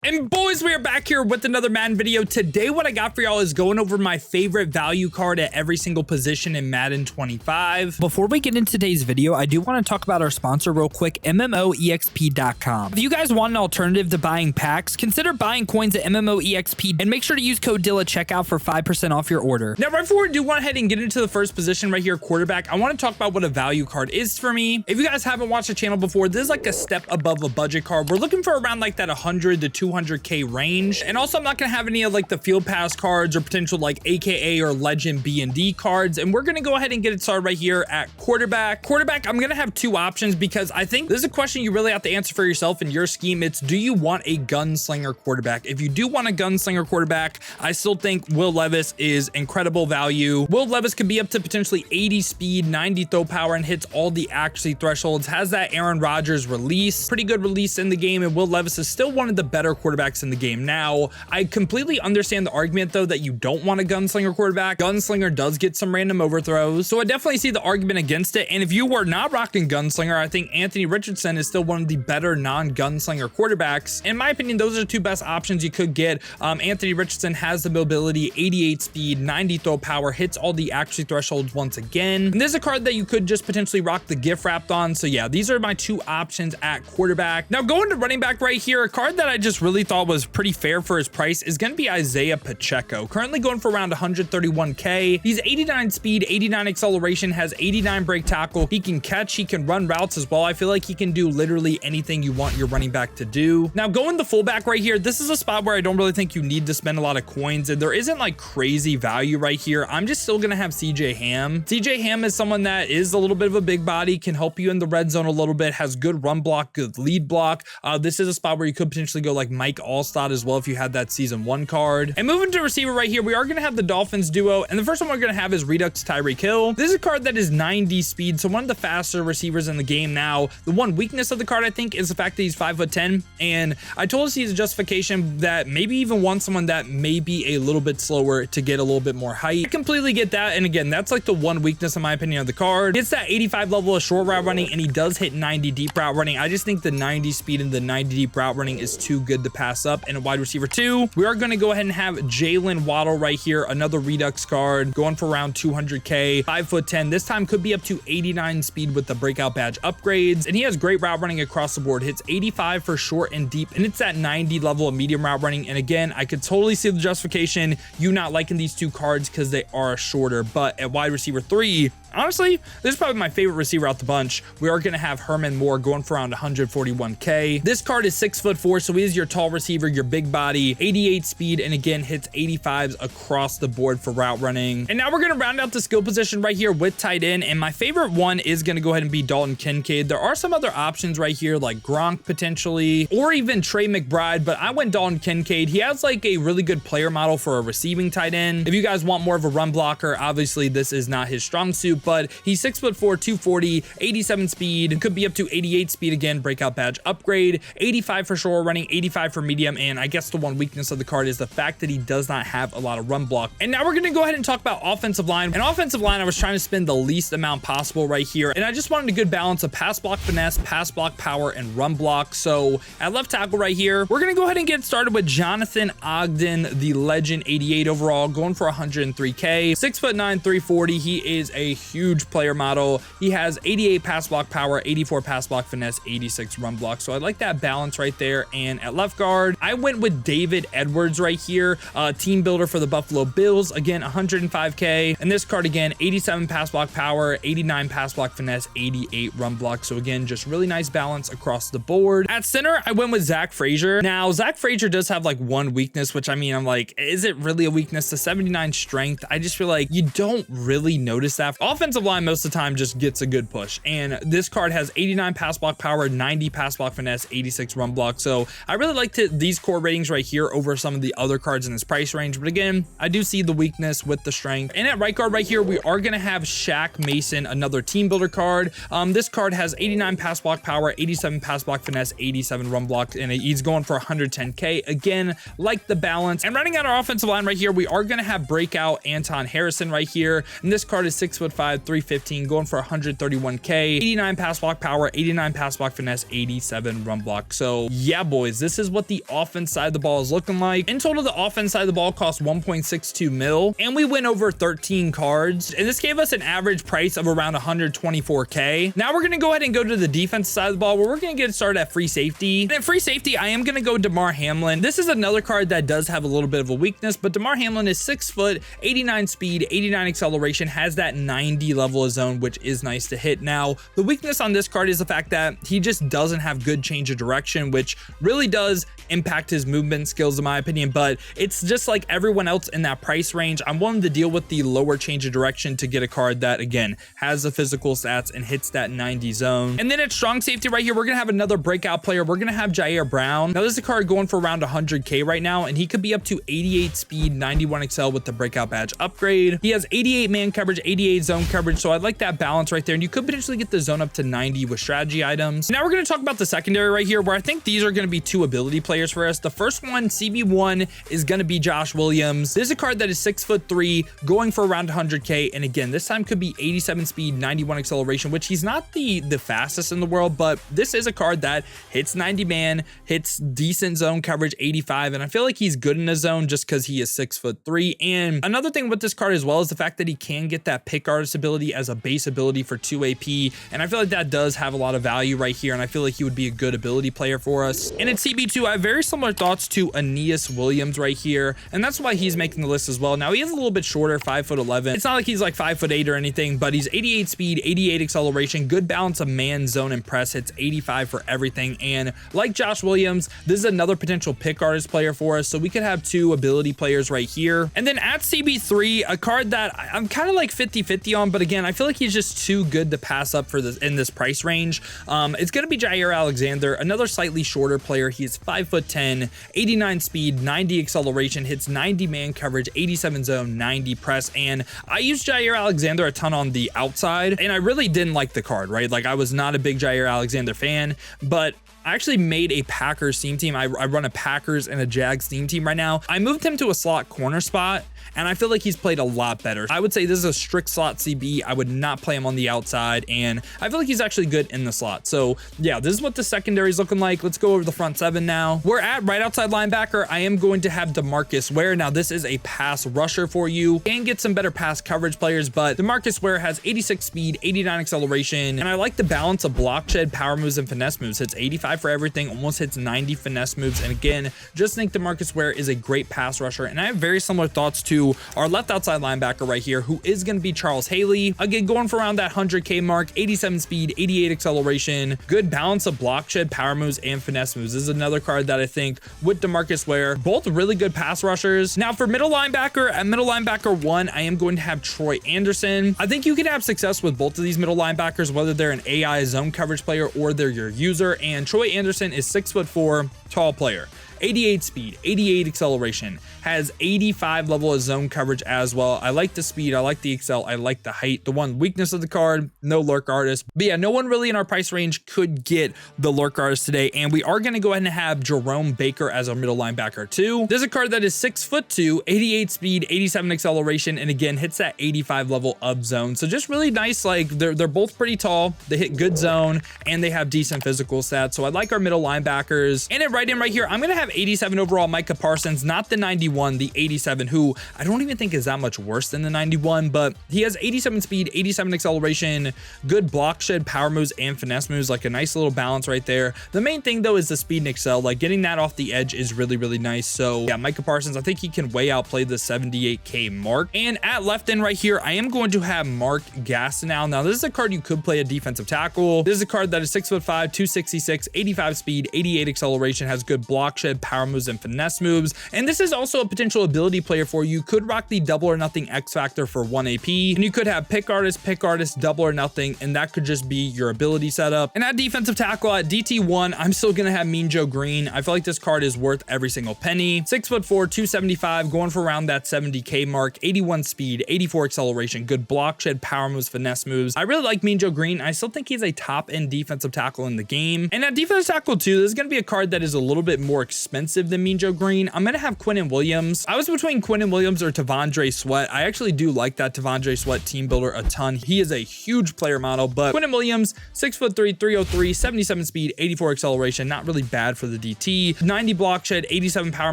And boys, we are back here with another Madden video. Today, what I got for y'all is going over my favorite value card at every single position in Madden 25. Before we get into today's video, I do want to talk about our sponsor real quick, MMOEXP.com. If you guys want an alternative to buying packs, consider buying coins at MMOEXP and make sure to use code DILL at checkout for 5% off your order. Now, right before we do want to head and get into the first position right here, quarterback, I want to talk about what a value card is for me. If you guys haven't watched the channel before, this is like a step above a budget card. We're looking for around like that 100 to 200K range. And also I'm not gonna have any of like the field pass cards or potential like AKA or legend B&D cards. And we're gonna go ahead and get it started right here at quarterback. I'm gonna have two options because I think this is a question you really have to answer for yourself in your scheme. It's, do you want a gunslinger quarterback? If you do want a gunslinger quarterback, I still think Will Levis is incredible value. Will Levis could be up to potentially 80 speed, 90 throw power, and hits all the accuracy thresholds. Has that Aaron Rodgers release, pretty good release in the game, and Will Levis is still one of the better quarterbacks in the game. Now, I completely understand the argument though that you don't want a gunslinger quarterback. Gunslinger does get some random overthrows, so I definitely see the argument against it. And if you were not rocking gunslinger, I think Anthony Richardson is still one of the better non-gunslinger quarterbacks. In my opinion, those are the two best options you could get. Anthony Richardson has the mobility, 88 speed, 90 throw power, hits all the accuracy thresholds once again. And there's a card that you could just potentially rock the gift wrapped on. So yeah, these are my two options at quarterback. Now going to running back right here, a card that I just really thought was pretty fair for his price is going to be Isaiah Pacheco, currently going for around 131K. He's 89 speed, 89 acceleration, has 89 break tackle. He can catch, he can run routes as well. I feel like he can do literally anything you want your running back to do. Now going the fullback right here, this is a spot where I don't really think you need to spend a lot of coins, and there isn't like crazy value right here. I'm just still going to have CJ Ham. CJ Ham is someone that is a little bit of a big body, can help you in the red zone a little bit, has good run block, good lead block. This is a spot where you could potentially go like Mike Allstott as well if you had that season 1 card. And moving to receiver right here, we are going to have the Dolphins duo, and the first one we're going to have is Redux Tyreek Hill. This is a card that is 90 speed, so one of the faster receivers in the game. Now, the one weakness of the card I think is the fact that he's 5'10", and I totally see the justification that maybe even want someone that may be a little bit slower to get a little bit more height. I completely get that, and again, that's like the one weakness in my opinion of the card. It's that 85 level of short route running, and he does hit 90 deep route running. I just think the 90 speed and the 90 deep route running is too good to pass up. And a wide receiver 2, we are going to go ahead and have Jalen Waddle right here, another Redux card, going for around 200K, 5'10". This time could be up to 89 speed with the breakout badge upgrades, and he has great route running across the board. Hits 85 for short and deep, and it's that 90 level of medium route running. And again, I could totally see the justification you not liking these two cards because they are shorter. But at wide receiver 3, honestly, this is probably my favorite receiver out the bunch. We are going to have Herman Moore going for around 141K. This card is 6'4", so he is your tall receiver, your big body, 88 speed, and again, hits 85s across the board for route running. And now we're going to round out the skill position right here with tight end, and my favorite one is going to go ahead and be Dalton Kincaid. There are some other options right here like Gronk potentially, or even Trey McBride, but I went Dalton Kincaid. He has like a really good player model for a receiving tight end. If you guys want more of a run blocker, obviously this is not his strong suit, but he's 6'4", 240, 87 speed, could be up to 88 speed again, breakout badge upgrade, 85 for short running, 85 for medium, and I guess the one weakness of the card is the fact that he does not have a lot of run block. And now we're going to go ahead and talk about offensive line. And offensive line, I was trying to spend the least amount possible right here, and I just wanted a good balance of pass block finesse, pass block power, and run block. So at left tackle right here, we're going to go ahead and get started with Jonathan Ogden, the legend, 88 overall, going for 103K, 6'9", 340. He is a huge player model. He has 88 pass block power, 84 pass block finesse, 86 run block. So I like that balance right there. And at left guard, I went with David Edwards right here, team builder for the Buffalo Bills, again 105K. And this card again, 87 pass block power, 89 pass block finesse, 88 run block. So again, just really nice balance across the board. At center, I went with Zach Frazier. Now Zach Frazier does have like one weakness, which I mean, I'm like, is it really a weakness? The 79 strength, I just feel like you don't really notice that. Offensive line most of the time just gets a good push, and this card has 89 pass block power, 90 pass block finesse, 86 run block. So I really liked these core ratings right here over some of the other cards in this price range, but again, I do see the weakness with the strength. And at right guard right here, we are going to have Shaq Mason, another team builder card. This card has 89 pass block power, 87 pass block finesse, 87 run block, and he's going for 110K. Again, like the balance. And running out our offensive line right here, we are going to have breakout Anton Harrison right here, and this card is 6'5", 305, 315, going for 131K, 89 pass block power, 89 pass block finesse, 87 run block. So yeah, boys, this is what the offense side of the ball is looking like. In total, the offense side of the ball cost 1.62 mil, and we went over 13 cards, and this gave us an average price of around 124K. Now we're going to go ahead and go to the defense side of the ball, where we're going to get started at free safety. And at free safety, I am going to go Damar Hamlin. This is another card that does have a little bit of a weakness, but Damar Hamlin is 6 foot, 89 speed, 89 acceleration, has that 90 level of zone, which is nice to hit. Now, the weakness on this card is the fact that he just doesn't have good change of direction, which really does impact his movement skills in my opinion, but it's just like everyone else in that price range. I'm willing to deal with the lower change of direction to get a card that, again, has the physical stats and hits that 90 zone. And then at strong safety right here, we're going to have another breakout player. We're going to have Jair Brown. Now, this is a card going for around 100K right now, and he could be up to 88 speed, 91 excel with the breakout badge upgrade. He has 88 man coverage, 88 zone coverage, so I like that balance right there, and you could potentially get the zone up to 90 with strategy items. Now we're going to talk about the secondary right here, where I think these are going to be two ability players for us. The first one, CB1, is going to be Josh Williams. This is a card that is 6'3", going for around 100K, and again, this time could be 87 speed, 91 acceleration, which he's not the fastest in the world, but this is a card that hits 90 man, hits decent zone coverage, 85, and I feel like he's good in the zone just because he is 6'3". And another thing with this card as well is the fact that he can get that pick artist ability as a base ability for 2 AP, and I feel like that does have a lot of value right here, and I feel like he would be a good ability player for us. And at CB2, I have very similar thoughts to Aeneas Williams right here, and that's why he's making the list as well. Now, he is a little bit shorter, 5'11". It's not like he's like 5'8" or anything, but he's 88 speed, 88 acceleration, good balance of man, zone, and press, hits 85 for everything. And like Josh Williams, this is another potential pick artist player for us, so we could have two ability players right here. And then at CB3, a card that I'm kind of like 50-50 on, but again, I feel like he's just too good to pass up for this in this price range. It's going to be Jair Alexander, another slightly shorter player. He's 5'10", 89 speed, 90 acceleration, hits 90 man coverage, 87 zone, 90 press. And I used Jair Alexander a ton on the outside, and I really didn't like the card, right? Like, I was not a big Jair Alexander fan, but I actually made a Packers theme team. I run a Packers and a Jags theme team right now. I moved him to a slot corner spot, and I feel like he's played a lot better. I would say this is a strict slot CB. I would not play him on the outside, and I feel like he's actually good in the slot. So yeah, this is what the secondary is looking like. Let's go over the front seven now. We're at right outside linebacker. I am going to have DeMarcus Ware. Now, this is a pass rusher for you. Can get some better pass coverage players, but DeMarcus Ware has 86 speed, 89 acceleration, and I like the balance of block shed, power moves, and finesse moves. Hits 85 for everything, almost hits 90 finesse moves. And again, just think DeMarcus Ware is a great pass rusher, and I have very similar thoughts to our left outside linebacker right here, who is going to be Charles Haley. Again, going for around that 100K mark, 87 speed, 88 acceleration, good balance of block shed, power moves, and finesse moves. This is another card that I think with DeMarcus Ware, both really good pass rushers. Now for middle linebacker, at middle linebacker 1, I am going to have Troy Anderson. I think you can have success with both of these middle linebackers, whether they're an AI zone coverage player or they're your user. And Troy Anderson is 6'4", tall player, 88 speed, 88 acceleration, has 85 level of zone coverage as well. I like the speed, I like the excel, I like the height. The one weakness of the card, no lurk artist. But yeah, no one really in our price range could get the lurk artist today, and we are going to go ahead and have Jerome Baker as our middle linebacker too. There's a card that is 6'2", 88 speed, 87 acceleration, and again hits that 85 level of zone. So just really nice. Like, they're both pretty tall, they hit good zone, and they have decent physical stats. So I like our middle linebackers. And at right in right here, I'm going to have 87 overall Micah Parsons, not the 91, the 87, who I don't even think is that much worse than the 91, but he has 87 speed, 87 acceleration, good block shed, power moves, and finesse moves, like a nice little balance right there. The main thing though is the speed and excel, like getting that off the edge is really, really nice. So yeah, Micah Parsons, I think he can way outplay the 78K mark. And at left end right here, I am going to have Mark Gastineau. Now this is a card you could play a defensive tackle. This is a card that is 6'5", 266, 85 speed, 88 acceleration, has good block shed, power moves, and finesse moves. And this is also a potential ability player for you. Could rock the double or nothing X factor for 1 AP, and you could have pick artist, double or nothing, and that could just be your ability setup. And at defensive tackle, at DT1, I'm still gonna have Mean Joe Green. I feel like this card is worth every single penny. 6'4", 275, going for around that 70K mark, 81 speed, 84 acceleration, good block shed, power moves, finesse moves. I really like Mean Joe Green. I still think he's a top end defensive tackle in the game. And at defensive tackle too, this is gonna be a card that is a little bit more expensive expensive than Mean Joe Green. I'm going to have Quinnen Williams. I was between Quinnen Williams or T'Vondre Sweat. I actually do like that T'Vondre Sweat team builder a ton. He is a huge player model, but Quinnen Williams, 6'3", 303, 77 speed, 84 acceleration, not really bad for the DT, 90 block shed, 87 power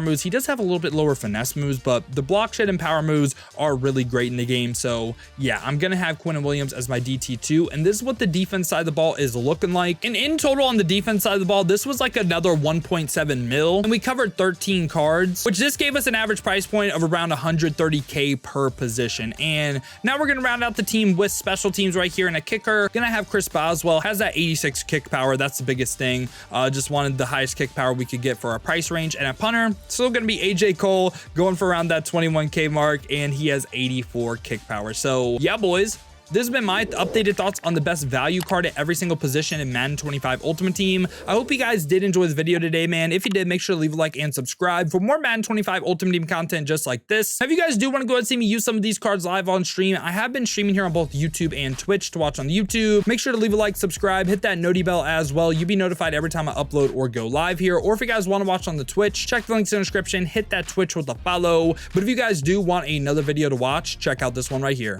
moves. He does have a little bit lower finesse moves, but the block shed and power moves are really great in the game. So yeah, I'm going to have Quinnen Williams as my DT2. And this is what the defense side of the ball is looking like. And in total on the defense side of the ball, this was like another 1.7 mil. And we covered 13 cards, which this gave us an average price point of around 130K per position. And now we're going to round out the team with special teams right here. And a kicker, going to have Chris Boswell, has that 86 kick power. That's the biggest thing. Just wanted the highest kick power we could get for our price range. And a punter, still going to be AJ Cole, going for around that 21K mark. And he has 84 kick power. So yeah, boys. This has been my updated thoughts on the best value card at every single position in Madden 25 Ultimate Team. I hope you guys did enjoy this video today, man. If you did, make sure to leave a like and subscribe for more Madden 25 Ultimate Team content just like this. If you guys do want to go ahead and see me use some of these cards live on stream, I have been streaming here on both YouTube and Twitch to watch on the YouTube. Make sure to leave a like, subscribe, hit that noti bell as well. You'll be notified every time I upload or go live here. Or if you guys want to watch on the Twitch, check the links in the description, hit that Twitch with a follow. But if you guys do want another video to watch, check out this one right here.